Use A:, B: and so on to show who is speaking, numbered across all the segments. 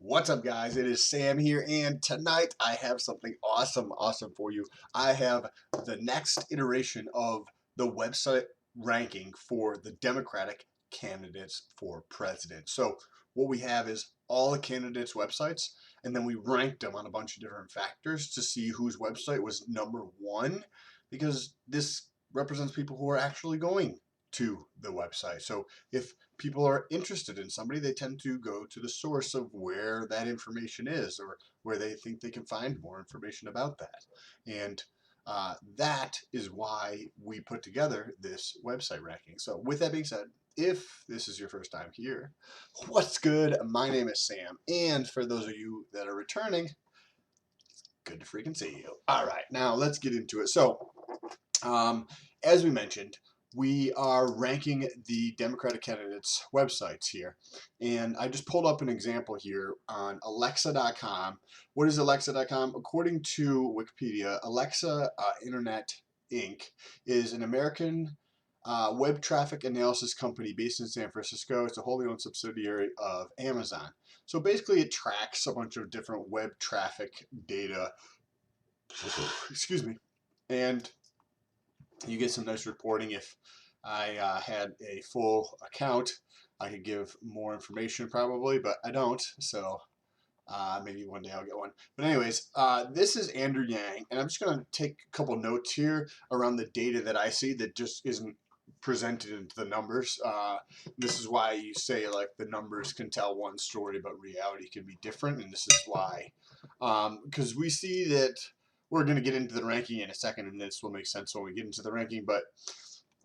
A: What's up, guys? It is Sam here, and tonight I have something awesome for you. I have the next iteration of the website ranking for the Democratic candidates for president. So what we have is all the candidates' websites, and then we ranked them on a bunch of different factors to see whose website was number one, because this represents people who are actually going to the website. So if people are interested in somebody, they tend to go to the source of where that information is, or where they think they can find more information about that. And that is why we put together this website ranking. So with that being said, if this is your first time here, what's good? My name is Sam, and for those of you that are returning, good to freaking see you. All right, now let's get into it. So um, as we mentioned, we are ranking the Democratic candidates' websites here. And I just pulled up an example here on Alexa.com. What is Alexa.com? According to Wikipedia, Alexa Internet Inc. is an American web traffic analysis company based in San Francisco. It's a wholly owned subsidiary of Amazon. So basically, it tracks a bunch of different web traffic data. Excuse me. And you get some nice reporting. If I had a full account, I could give more information probably, but I don't. So maybe one day I'll get one. But anyways, this is Andrew Yang, and I'm just going to take a couple notes here around the data that I see that just isn't presented into the numbers. This is why you say like the numbers can tell one story, but reality can be different, and this is why. Because we see that we're going to get into the ranking in a second, and this will make sense when we get into the ranking, but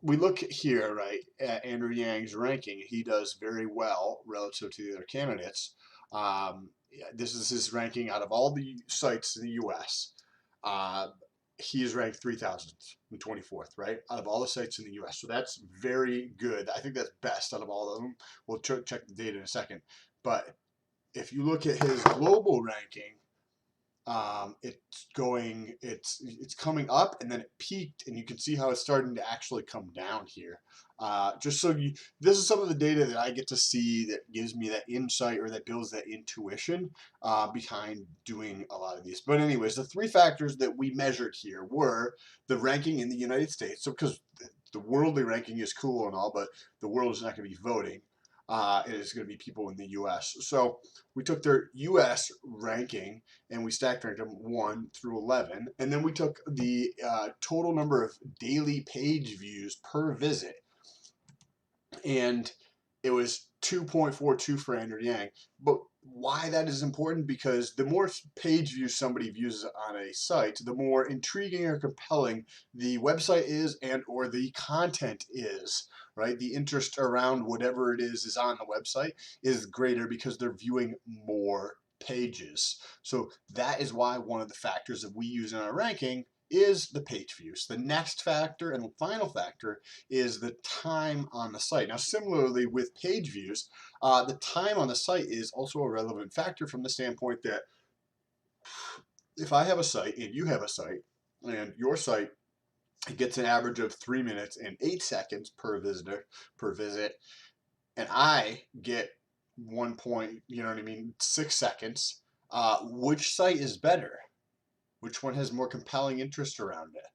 A: we look here, right, at Andrew Yang's ranking. He does very well relative to the other candidates. Yeah, this is his ranking out of all the sites in the U.S. He is ranked 3,024th, right, out of all the sites in the U.S. So that's very good. I think that's best out of all of them. We'll check the data in a second. But if you look at his global ranking, it's coming up, and then it peaked, and you can see how it's starting to actually come down here. Just so you, this is some of the data that I get to see that gives me that insight, or that builds that intuition behind doing a lot of these. But anyways, the three factors that we measured here were the ranking in the United States. So because the worldly ranking is cool and all, but the world is not going to be voting. It is going to be people in the U.S. So we took their U.S. ranking and we stack ranked them 1 through 11, and then we took the total number of daily page views per visit, and it was 2.42 for Andrew Yang. But why that is important? Because the more page views somebody views on a site, the more intriguing or compelling the website is, and or the content is, right? The interest around whatever it is on the website is greater because they're viewing more pages. So that is why one of the factors that we use in our ranking is the page views. The next factor and the final factor is the time on the site. Now, similarly with page views, the time on the site is also a relevant factor from the standpoint that if I have a site and you have a site, and your site gets an average of 3 minutes and 8 seconds per visitor per visit, and I get 6 seconds, which site is better? Which one has more compelling interest around it,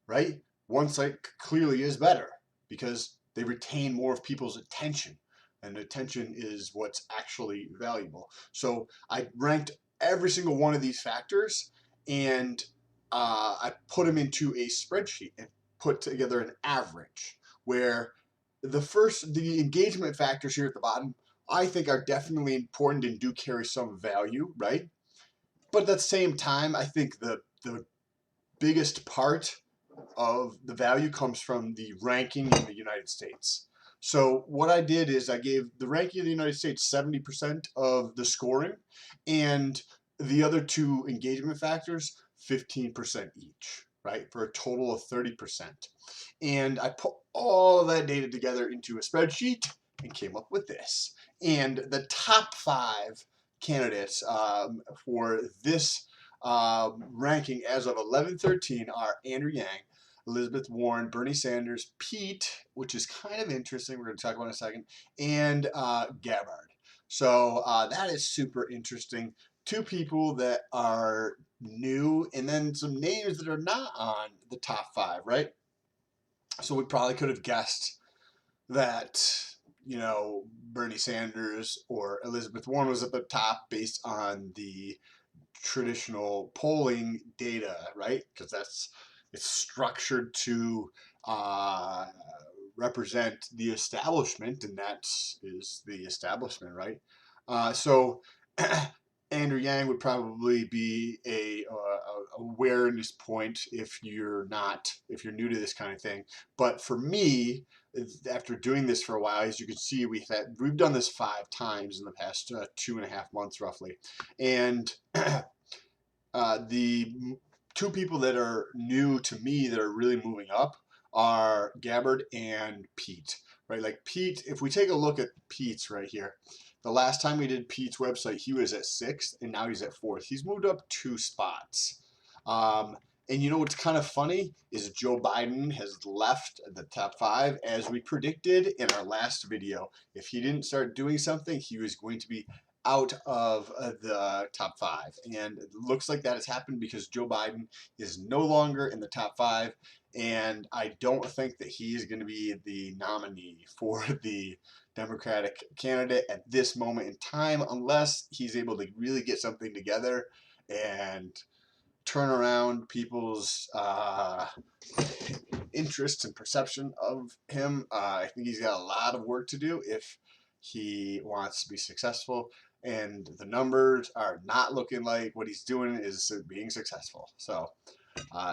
A: right? One site clearly is better because they retain more of people's attention, and attention is what's actually valuable. So I ranked every single one of these factors, and I put them into a spreadsheet and put together an average where the engagement factors here at the bottom, I think are definitely important and do carry some value, right? But at the same time, I think the biggest part of the value comes from the ranking in the United States. So what I did is I gave the ranking of the United States 70% of the scoring, and the other two engagement factors 15% each, right? For a total of 30%. And I put all of that data together into a spreadsheet and came up with this. And the top 5 candidates for this ranking as of 11/13 are Andrew Yang, Elizabeth Warren, Bernie Sanders, Pete, which is kind of interesting, we're going to talk about in a second, and Gabbard. So that is super interesting. Two people that are new, and then some names that are not on the top five, right? So we probably could have guessed that, Bernie Sanders or Elizabeth Warren was at the top based on the traditional polling data, right? Because it's structured to uh, represent the establishment, and that is the establishment, right? So Andrew Yang would probably be a awareness point if you're new to this kind of thing. But for me, after doing this for a while, as you can see, we've done this 5 times in the past 2.5 months roughly, and the two people that are new to me that are really moving up are Gabbard and Pete, right? Like Pete, if we take a look at Pete's right here, the last time we did Pete's website, he was at 6th, and now he's at 4th. He's moved up 2 spots. And you know what's kind of funny is Joe Biden has left the top 5 as we predicted in our last video. If he didn't start doing something, he was going to be out of the top 5. And it looks like that has happened because Joe Biden is no longer in the top 5. And I don't think that he is going to be the nominee for the Democratic candidate at this moment in time, unless he's able to really get something together and turn around people's interest and perception of him. I think he's got a lot of work to do if he wants to be successful, and the numbers are not looking like what he's doing is being successful. So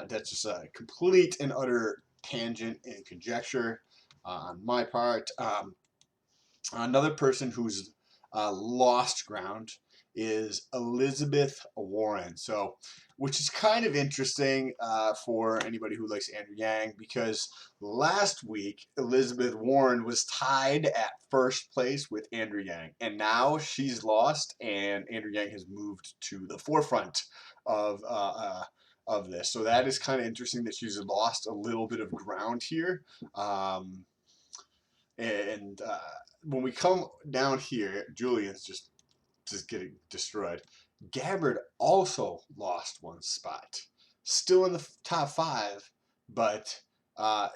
A: that's just a complete and utter tangent and conjecture on my part. Another person who's lost ground is Elizabeth Warren. So, which is kind of interesting for anybody who likes Andrew Yang, because last week Elizabeth Warren was tied at first place with Andrew Yang, and now she's lost, and Andrew Yang has moved to the forefront of this. So that is kind of interesting that she's lost a little bit of ground here. And when we come down here, Julian's just getting destroyed. Gabbard also lost 1 spot, still in the top 5, but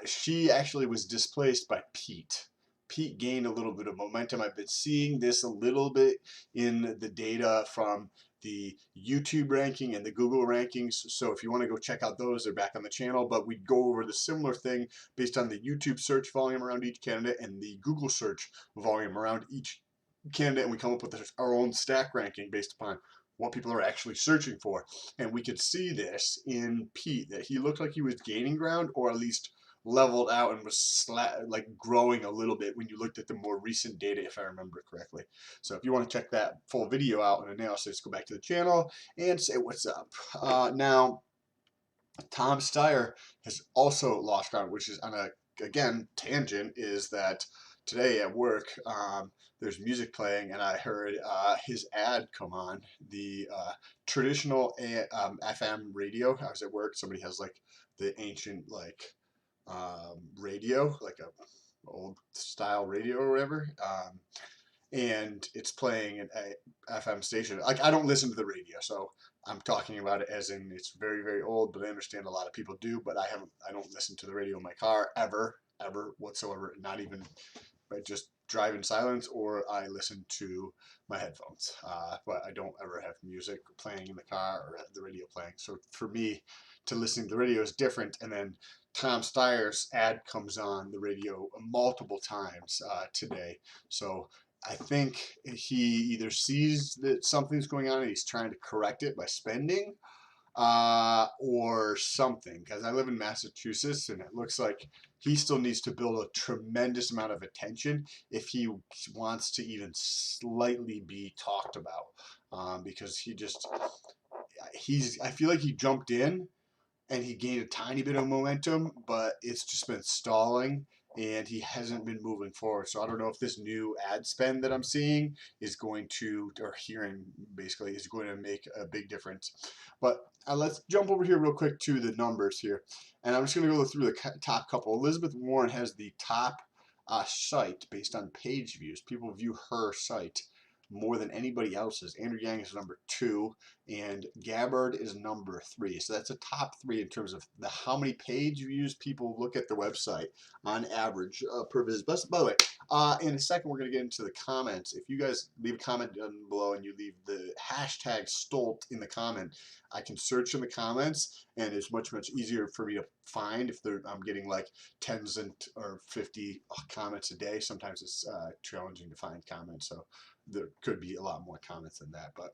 A: she actually was displaced by Pete. Pete gained a little bit of momentum. I've been seeing this a little bit in the data from the YouTube ranking and the Google rankings. So if you want to go check out those, they're back on the channel. But we go over the similar thing based on the YouTube search volume around each candidate and the Google search volume around each candidate, and we come up with our own stack ranking based upon what people are actually searching for. And we could see this in Pete, that he looked like he was gaining ground, or at least leveled out and was like growing a little bit when you looked at the more recent data, if I remember correctly. So if you want to check that full video out and analysis, go back to the channel and say what's up. Now, Tom Steyer has also lost ground, which is on a, again, tangent, is that today at work, there's music playing, and I heard his ad come on the traditional FM radio. I was at work. Somebody has like the ancient radio, like a old style radio or whatever, and it's playing an FM station. Like, I don't listen to the radio, so I'm talking about it as in it's very, very old, but I understand a lot of people do. But I don't listen to the radio in my car ever whatsoever. Not even. I just drive in silence, or I listen to my headphones. But I don't ever have music playing in the car or the radio playing. So for me, to listen to the radio is different. And then Tom Steyer's ad comes on the radio multiple times today. So I think he either sees that something's going on and he's trying to correct it by spending, or something, because I live in Massachusetts, and it looks like he still needs to build a tremendous amount of attention if he wants to even slightly be talked about, because I feel like he jumped in and he gained a tiny bit of momentum, but it's just been stalling, and he hasn't been moving forward. So I don't know if this new ad spend that I'm seeing is going to, or hearing basically, is going to make a big difference. But let's jump over here real quick to the numbers here, and I'm just going to go through the top couple. Elizabeth Warren has the top site based on page views. People view her site. more than anybody else's. Andrew Yang is number 2, and Gabbard is number 3. So that's a top 3 in terms of how many page views people look at the website on average per visit. By the way, in a second, we're going to get into the comments. If you guys leave a comment down below and you leave the hashtag Stolt in the comment, I can search in the comments, and it's much easier for me to find if I'm getting like tens or 50 comments a day. Sometimes it's challenging to find comments, so there could be a lot more comments than that. But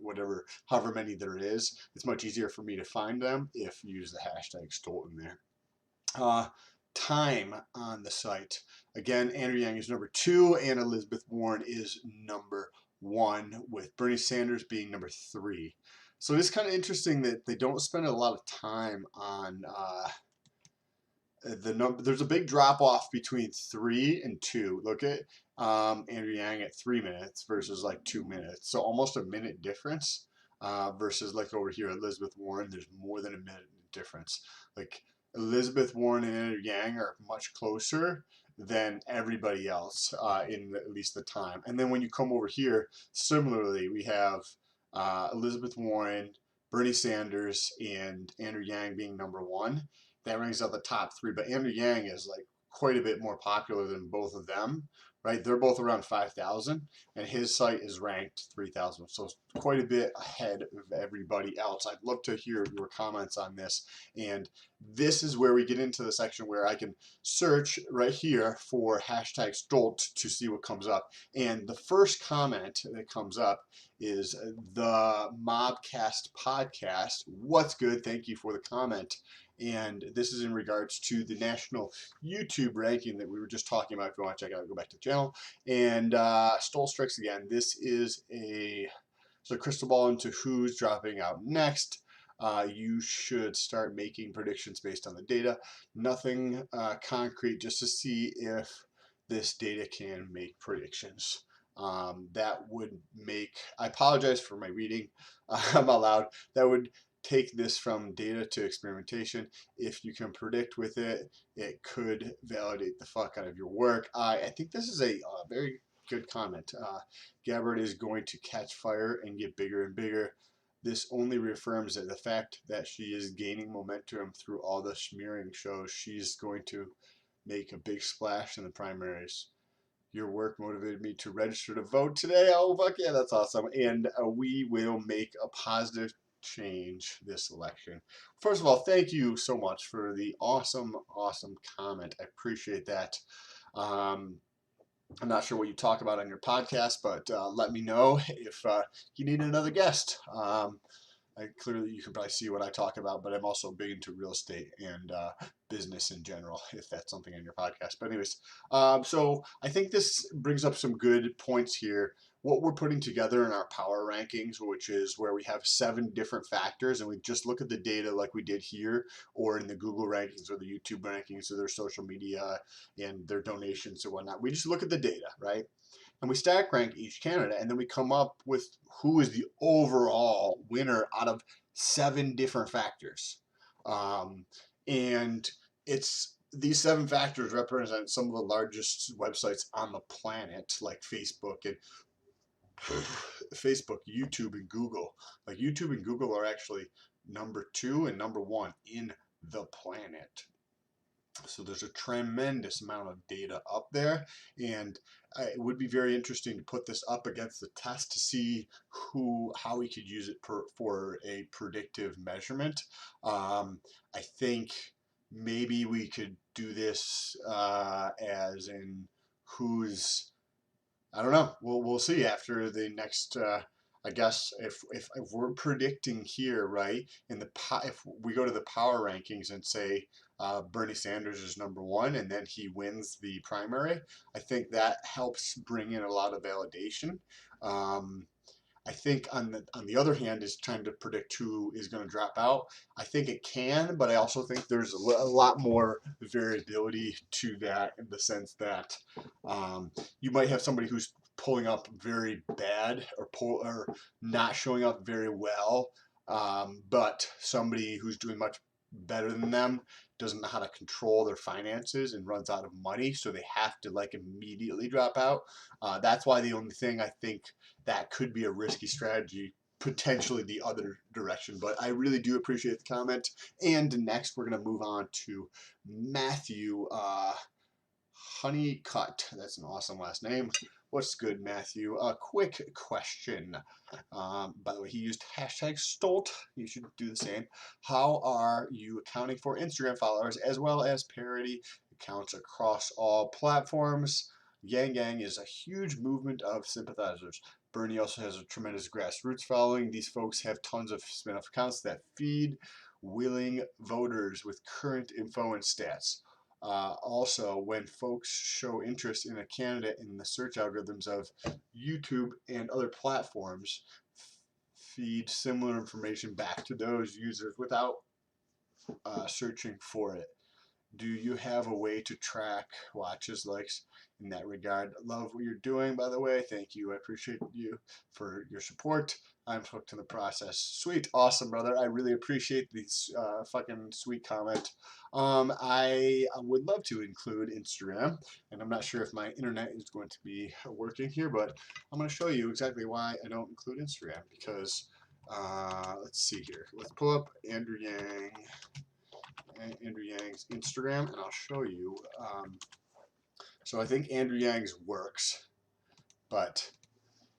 A: however many there is, it's much easier for me to find them if you use the hashtag Stolt in there. Time on the site. Again, Andrew Yang is number 2, and Elizabeth Warren is number 1, with Bernie Sanders being number 3. So it's kind of interesting that they don't spend a lot of time on the number. There's a big drop off between 3 and 2. Look at Andrew Yang at 3 minutes versus like 2 minutes. So almost a minute difference versus like over here, Elizabeth Warren, there's more than a minute difference. Like Elizabeth Warren and Andrew Yang are much closer than everybody else in at least the time. And then when you come over here, similarly, we have Elizabeth Warren, Bernie Sanders, and Andrew Yang being number 1. That ranks out the top 3, but Andrew Yang is like quite a bit more popular than both of them, right? They're both around 5,000, and his site is ranked 3,000, so it's quite a bit ahead of everybody else. I'd love to hear your comments on this, and this is where we get into the section where I can search right here for hashtag Stolt to see what comes up. And the first comment that comes up is the Mobcast podcast. What's good? Thank you for the comment. And this is in regards to the national YouTube ranking that we were just talking about. If you want to check it out, go back to the channel. And Stoll strikes again. This is a crystal ball into who's dropping out next. You should start making predictions based on the data. Nothing concrete, just to see if this data can make predictions. That would make, I apologize for my reading, I'm out loud. That would take this from data to experimentation. If you can predict with it, it could validate the fuck out of your work. I think this is a very good comment. Gabbard is going to catch fire and get bigger and bigger. This only reaffirms that the fact that she is gaining momentum through all the smearing shows she's going to make a big splash in the primaries. Your work motivated me to register to vote today. Oh, fuck yeah, that's awesome. And we will make a positive change this election. First of all, thank you so much for the awesome comment. I appreciate that. I'm not sure what you talk about on your podcast, but let me know if you need another guest. Clearly, you can probably see what I talk about, but I'm also big into real estate and business in general, if that's something in your podcast. But anyways, so I think this brings up some good points here. What we're putting together in our power rankings, which is where we have 7 different factors, and we just look at the data like we did here, or in the Google rankings or the YouTube rankings of their social media and their donations and whatnot. We just look at the data, right? And we stack rank each candidate, and then we come up with who is the overall winner out of 7 different factors. And these 7 factors represent some of the largest websites on the planet, like Facebook, YouTube, and Google. Like YouTube and Google are actually number 2 and number 1 in the planet. So there's a tremendous amount of data up there, and it would be very interesting to put this up against the test to see how we could use it for a predictive measurement. I think maybe we could do this as in who's, I don't know. We'll see after the next. I guess if we're predicting here, right, if we go to the power rankings and say Bernie Sanders is number 1 and then he wins the primary, I think that helps bring in a lot of validation. I think on the other hand is trying to predict who is going to drop out. I think it can, but I also think there's a lot more variability to that, in the sense that you might have somebody who's pulling up very bad or not showing up very well, but somebody who's doing much better than them, doesn't know how to control their finances and runs out of money, so they have to like immediately drop out. That's why the only thing I think that could be a risky strategy, potentially the other direction. But I really do appreciate the comment. And next, we're going to move on to Matthew Honeycutt. That's an awesome last name. What's good, Matthew? A quick question. By the way, he used hashtag Stolt. You should do the same. How are you accounting for Instagram followers as well as parody accounts across all platforms? Yang is a huge movement of sympathizers. Bernie also has a tremendous grassroots following. These folks have tons of spin-off accounts that feed willing voters with current info and stats. Also, when folks show interest in a candidate in the search algorithms of YouTube and other platforms, feed similar information back to those users without searching for it. Do you have a way to track watches, likes in that regard? Love what you're doing, by the way. Thank you. I appreciate you for your support. I'm hooked in the process. Sweet. Awesome, brother. I really appreciate these fucking sweet comment. I would love to include Instagram, and I'm not sure if my internet is going to be working here, but I'm going to show you exactly why I don't include Instagram because let's see here. Let's pull up Andrew Yang's Instagram, and I'll show you. So I think Andrew Yang's works, but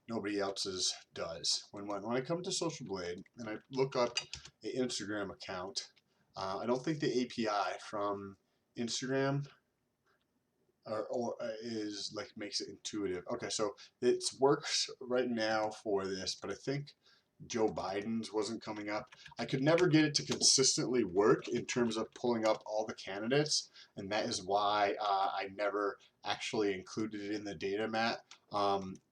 A: nobody else's does. When I come to Social Blade and I look up an Instagram account, I don't think the API from Instagram or is like makes it intuitive. Okay, so it works right now for this, but I think Joe Biden's wasn't coming up. I could never get it to consistently work in terms of pulling up all the candidates, and that is why I never actually included it in the data mat.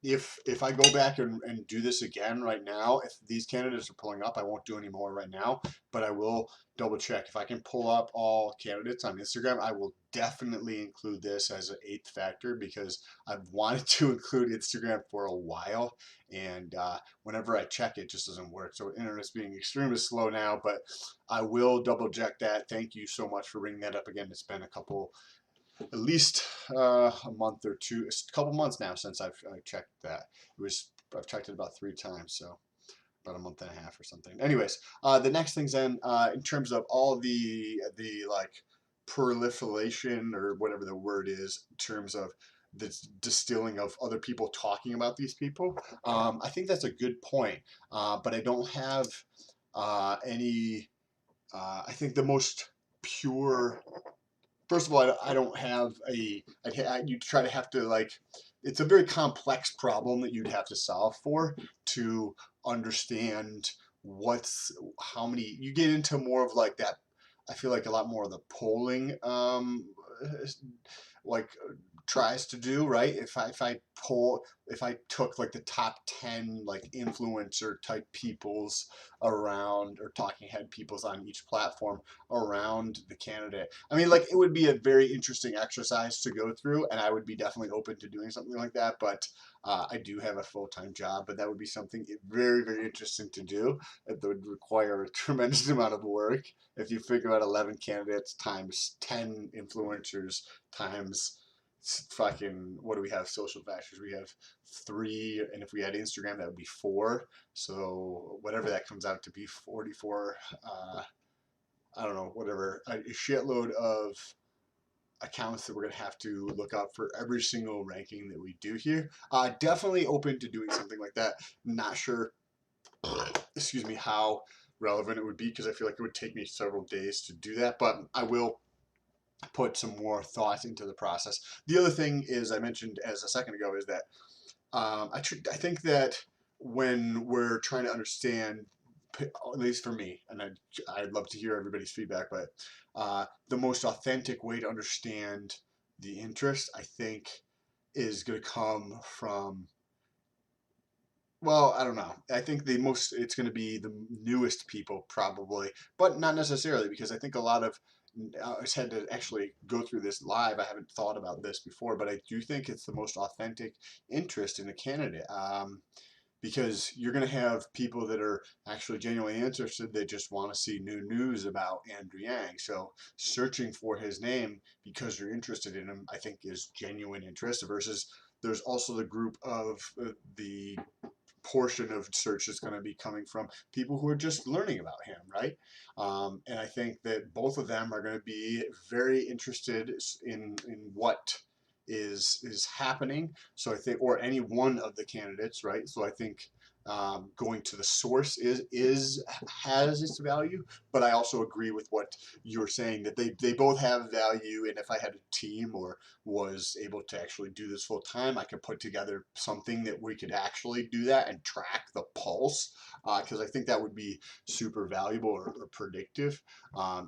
A: If I go back and do this again right now, if these candidates are pulling up, I won't do any more right now, but I will double check. If I can pull up all candidates on Instagram, I will definitely include this as an 8th factor because I've wanted to include Instagram for a while, and whenever I check it just doesn't work. So internet's being extremely slow now, but I will double check that. Thank you so much for bringing that up again. It's been at least a month or two, a couple months now since I checked that. I've checked it about 3 times, so about a month and a half or something. Anyways, the next things then, in terms of all the like proliferation or whatever the word is, in terms of the distilling of other people talking about these people, I think that's a good point. But I don't have any. I think the most pure. First of all, I don't have a. You try to have to like. It's a very complex problem that you'd have to solve for to understand how many. You get into more of like that. I feel like a lot more of the polling, like tries to do, right? If I took like the top 10 like influencer type peoples around, or talking head peoples on each platform around the candidate, I mean, like, it would be a very interesting exercise to go through, and I would be definitely open to doing something like that. But I do have a full-time job, but that would be something very, very interesting to do. It would require a tremendous amount of work. If you figure out 11 candidates times 10 influencers times fucking, what do we have? Social factors. We have 3, and if we had Instagram, that would be 4. So whatever that comes out to be, 44. I don't know, whatever, a shitload of accounts that we're gonna have to look up for every single ranking that we do here. Definitely open to doing something like that. Not sure, excuse me, how relevant it would be because I feel like it would take me several days to do that, but I will put some more thought into the process. The other thing is, I mentioned as a second ago, is that I think that when we're trying to understand, at least for me, and I'd love to hear everybody's feedback, but the most authentic way to understand the interest, I think, is going to come from, well, I don't know. I think it's going to be the newest people probably, but not necessarily, because I think a lot of, I just had to actually go through this live. I haven't thought about this before, but I do think it's the most authentic interest in a candidate. because you're going to have people that are actually genuinely interested that just want to see new news about Andrew Yang. So searching for his name because you're interested in him, I think, is genuine interest versus there's also the group of the portion of search is going to be coming from people who are just learning about him, right? And I think that both of them are going to be very interested in what is happening. So I think, or any one of the candidates, right? So I think going to the source is has its value, but I also agree with what you're saying that they both have value. And if I had a team or was able to actually do this full time, I could put together something that we could actually do that and track the pulse, because I think that would be super valuable or predictive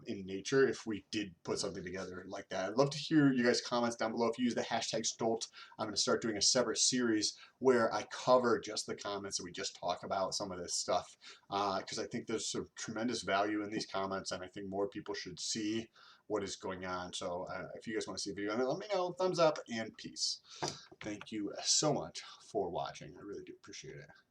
A: in nature if we did put something together like that. I'd love to hear you guys' comments down below. If you use the hashtag Stolt, I'm going to start doing a separate series where I cover just the comments and we just talk about some of this stuff, because I think there's some tremendous value in these comments, and I think more people should see what is going on. So if you guys want to see a video on it, let me know. Thumbs up and peace. Thank you so much for watching. I really do appreciate it.